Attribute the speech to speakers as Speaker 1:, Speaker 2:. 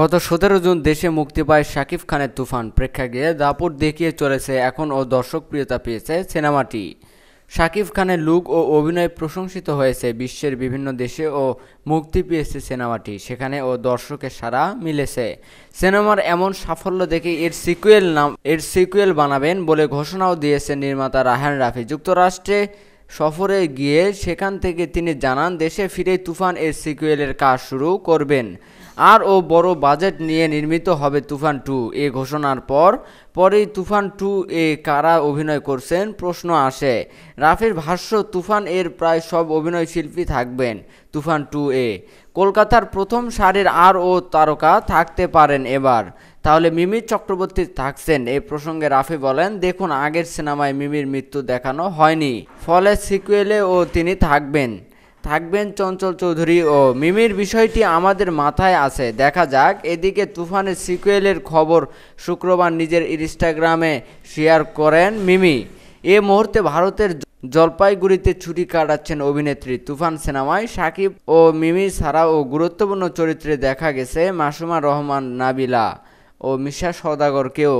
Speaker 1: গত 17 জুন দেশে মুক্তি পায় শাকিব খানের তুফান। প্রেক্ষাগৃহে দাপট দেখিয়ে চলেছে এখন ও দর্শকপ্রিয়তা পেয়েছে সিনেমাটি। শাকিব খানের লুক ও অভিনয় প্রশংসিত হয়েছে বিশ্বের বিভিন্ন দেশে ও মুক্তি পেয়েছে সিনেমাটি, সেখানে ও দর্শকের সাড়া মিলেছে। সিনেমার এমন সাফল্য দেখে এর সিকুয়েল বানাবেন বলে ঘোষণাও দিয়েছেন নির্মাতা রায়হান রাফি। যুক্তরাষ্ট্রে সফরে গিয়ে সেখান থেকে তিনি জানান, দেশে ফিরেই তুফান এর সিকুয়েলের কাজ শুরু করবেন। আর ও বড় বাজেট নিয়ে নির্মিত হবে তুফান 2। এ ঘোষণার পরেই তুফান 2 এ কারা অভিনয় করছেন প্রশ্ন আসে। রাফির ভাষ্য, তুফান এর প্রায় সব অভিনয়শিল্পী থাকবেন তুফান 2 এ। কলকাতার প্রথম সারির আর ও তারকা থাকতে পারেন এবার। তাহলে মিমি চক্রবর্তী থাকছেন? এই প্রসঙ্গে রাফি বলেন, দেখুন, আগের সিনেমায় মিমির মৃত্যু দেখানো হয়নি, ফলে সিকুয়েলে ও তিনি থাকবেন চঞ্চল চৌধুরী ও মিমির বিষয়টি আমাদের মাথায় আছে, দেখা যাক। এদিকে তুফানের সিকুয়েলের খবর শুক্রবার নিজের ইনস্টাগ্রামে শেয়ার করেন মিমি। এ মুহূর্তে ভারতের জলপাইগুড়িতে ছুটি কাটাচ্ছেন অভিনেত্রী। তুফান সিনেমায় শাকিব ও মিমি ছাড়াও গুরুত্বপূর্ণ চরিত্রে দেখা গেছে মাসুমা রহমান, নাবিলা ও মিশা সওদাগরকেও।